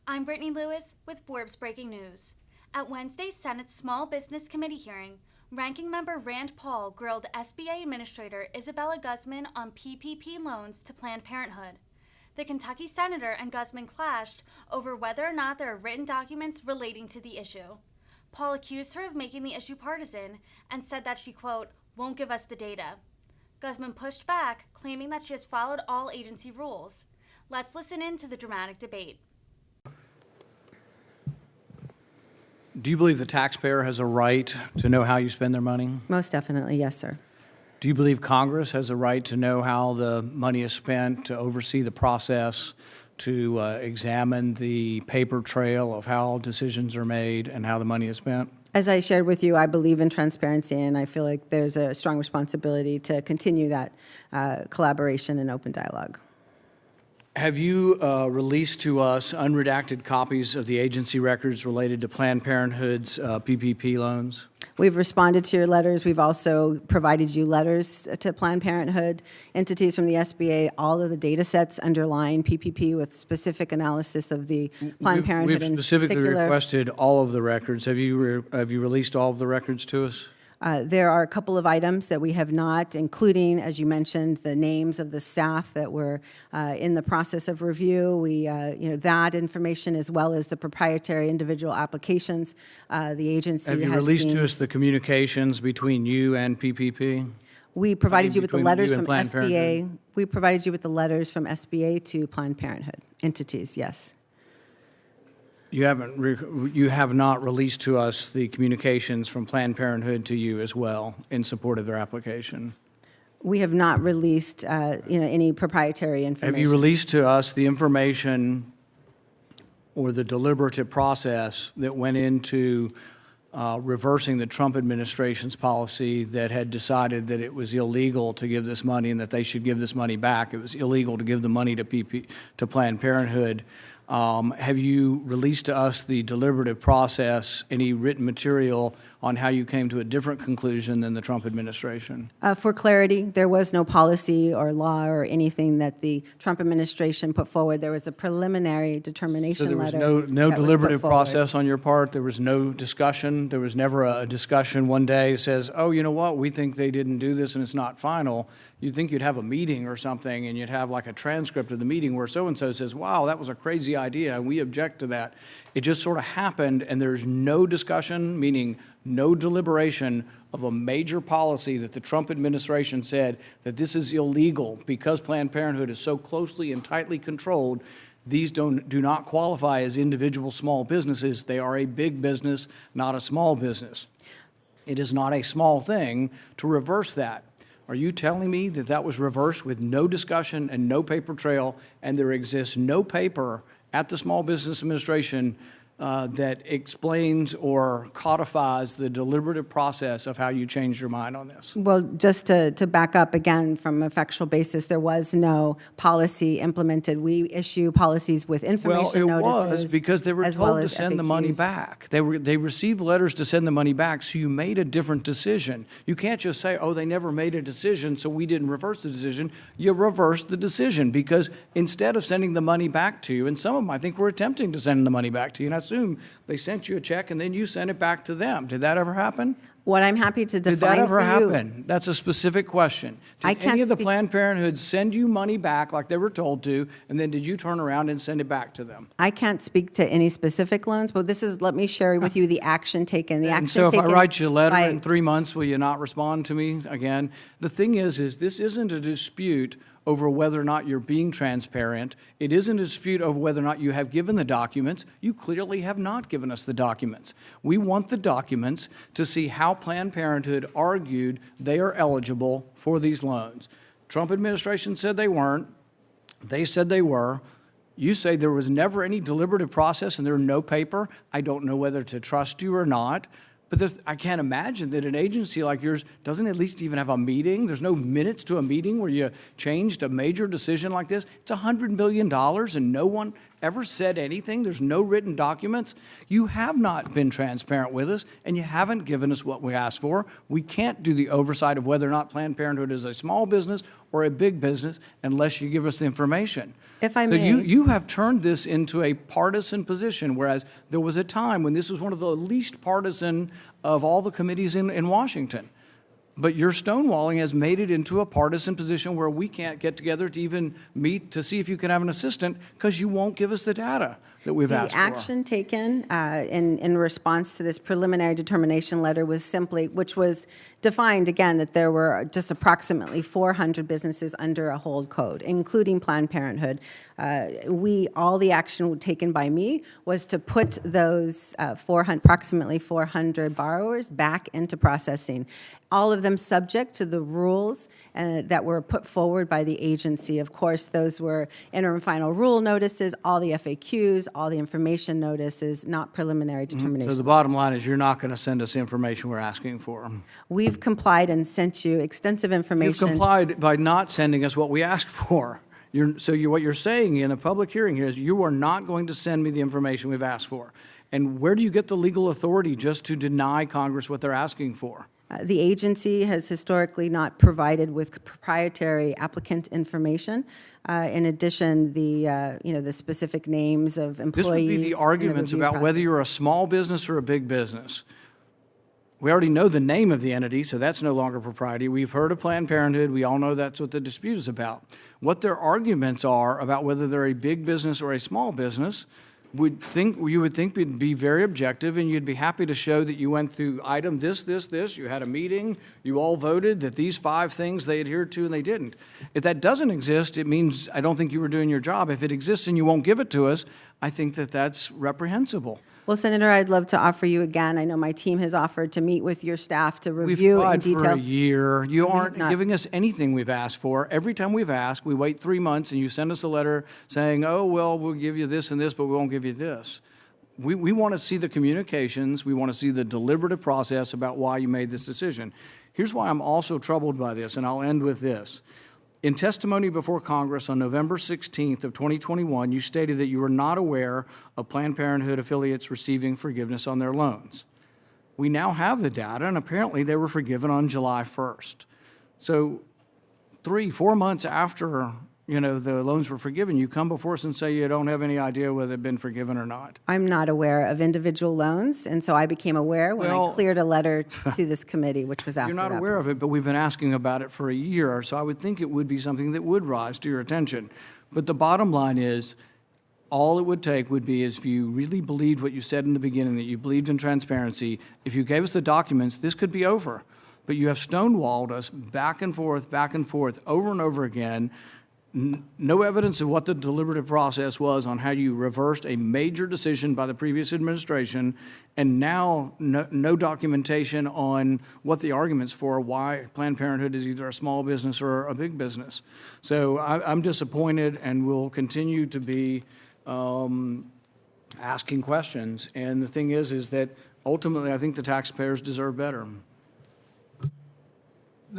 I'm Brittany Lewis with Forbes Breaking News. At Wednesday's Senate Small Business Committee hearing, Ranking Member Rand Paul grilled SBA Administrator Isabel Guzman on PPP loans to Planned Parenthood. The Kentucky senator and Guzman clashed over whether or not there are written documents relating to the issue. Paul accused her of making the issue partisan and said that she, quote, won't give us the data. Guzman pushed back, claiming that she has followed all agency rules. Let's listen in to the dramatic debate. Do you believe the taxpayer has a right to know how you spend their money? Most definitely, yes, sir. Do you believe Congress has a right to know how the money is spent, to oversee the process, to examine the paper trail of how decisions are made and how the money is spent? As I shared with you, I believe in transparency, and I feel like there's a strong responsibility to continue that collaboration and open dialogue. Have you released to us unredacted copies of the agency records related to Planned Parenthood's PPP loans? We've responded to your letters. We've also provided you letters to Planned Parenthood entities from the SBA, all of the data sets underlying PPP with specific analysis of the Planned Parenthood in We've specifically particular. requested all of the records. Have you released all of the records to us? There are a couple of items that we have not, including, as you mentioned, the names of the staff that were in the process of review. We, that information, as well as the proprietary individual applications, the agency Have you has released deemed- to us the communications between you and PPP? We provided you with the between letters you and from Planned SBA. Parenthood? We provided you with the letters from SBA to Planned Parenthood entities, yes. You have not released to us the communications from Planned Parenthood to you as well in support of their application. We have not released, any proprietary information. Have you released to us the information or the deliberative process that went into reversing the Trump administration's policy that had decided that it was illegal to give this money and that they should give this money back? It was illegal to give the money to Planned Parenthood. Have you released to us the deliberative process, any written material on how you came to a different conclusion than the Trump administration? For clarity, there was no policy or law or anything that the Trump administration put forward. There was a preliminary determination So there was letter. no that was deliberative put forward. process on your part? There was no discussion? There was never a discussion one day that says, oh, you know what, we think they didn't do this and it's not final. You'd think you'd have a meeting or something and you'd have like a transcript of the meeting where so-and-so says, wow, that was a crazy idea and we object to that. It just sort of happened and there's no discussion, meaning no deliberation of a major policy that the Trump administration said that this is illegal because Planned Parenthood is so closely and tightly controlled. These do not qualify as individual small businesses. They are a big business, not a small business. It is not a small thing to reverse that. Are you telling me that that was reversed with no discussion and no paper trail, and there exists no paper at the Small Business Administration that explains or codifies the deliberative process of how you changed your mind on this? Well, just to back up again from a factual basis, there was no policy implemented. We issue policies with information Well, it notices. was because they were as well told to as send the money FAQs. back. They received letters to send the money back, so you made a different decision. You can't just say, oh, they never made a decision, so we didn't reverse the decision. You reversed the decision because instead of sending the money back to you, and some of them I think were attempting to send the money back to you, and I assume they sent you a check and then you sent it back to them. Did that ever happen? What I'm happy to define Did that ever for you. happen? That's a specific question. Did I can't any of the speak- Planned Parenthood send you money back like they were told to, and then did you turn around and send it back to them? I can't speak to any specific loans, but let me share with you the action taken. The action And so if I taken write you a letter by- in 3 months, will you not respond to me again? The thing is this isn't a dispute over whether or not you're being transparent. It isn't a dispute over whether or not you have given the documents. You clearly have not given us the documents. We want the documents to see how Planned Parenthood argued they are eligible for these loans. Trump administration said they weren't. They said they were. You say there was never any deliberative process and there was no paper. I don't know whether to trust you or not. But I can't imagine that an agency like yours doesn't at least even have a meeting. There's no minutes to a meeting where you changed a major decision like this. It's $100 million and no one ever said anything. There's no written documents. You have not been transparent with us, and you haven't given us what we asked for. We can't do the oversight of whether or not Planned Parenthood is a small business or a big business unless you give us the information. If I So may. you have turned this into a partisan position, whereas there was a time when this was one of the least partisan of all the committees in Washington. But your stonewalling has made it into a partisan position where we can't get together to even meet to see if you can have an assistant because you won't give us the data that we've asked The for. action taken in response to this preliminary determination letter was simply, which was defined, again, that there were just approximately 400 businesses under a hold code, including Planned Parenthood. All the action taken by me was to put those approximately 400 borrowers back into processing, all of them subject to the rules that were put forward by the agency. Of course, those were interim final rule notices, all the FAQs, all the information notices, not preliminary determination. So the bottom line is you're not going to send us the information we're asking for. We've complied and sent you extensive information. You've complied by not sending us what we asked for. What you're saying in a public hearing here is you are not going to send me the information we've asked for. And where do you get the legal authority just to deny Congress what they're asking for? The agency has historically not provided with proprietary applicant information. In addition, the specific names of employees. This would be the arguments about whether you're a small business or a big business. We already know the name of the entity, so that's no longer propriety. We've heard of Planned Parenthood. We all know that's what the dispute is about. What their arguments are about whether they're a big business or a small business, you would think would be very objective, and you'd be happy to show that you went through item this, you had a meeting, you all voted that these 5 things they adhered to and they didn't. If that doesn't exist, it means I don't think you were doing your job. If it exists and you won't give it to us, I think that that's reprehensible. Well, Senator, I'd love to offer you again. I know my team has offered to meet with your staff to We've review in tried detail. for a year. You aren't not. giving us anything we've asked for. Every time we've asked, we wait 3 months and you send us a letter saying, oh, well, we'll give you this and this, but we won't give you this. We want to see the communications. We want to see the deliberative process about why you made this decision. Here's why I'm also troubled by this, and I'll end with this. In testimony before Congress on November 16th of 2021, you stated that you were not aware of Planned Parenthood affiliates receiving forgiveness on their loans. We now have the data, and apparently they were forgiven on July 1st. So 3-4 months after the loans were forgiven, you come before us and say you don't have any idea whether they've been forgiven or not. I'm not aware of individual loans, and so I became aware when I cleared a letter to this committee, which was after You're not that aware point. of it, but we've been asking about it for a year, so I would think it would be something that would rise to your attention. But the bottom line is, all it would take would be if you really believed what you said in the beginning, that you believed in transparency, if you gave us the documents, this could be over. But you have stonewalled us back and forth, over and over again. No evidence of what the deliberative process was on how you reversed a major decision by the previous administration, and now no documentation on what the arguments for why Planned Parenthood is either a small business or a big business. So I'm disappointed and will continue to be asking questions. And the thing is that ultimately I think the taxpayers deserve better.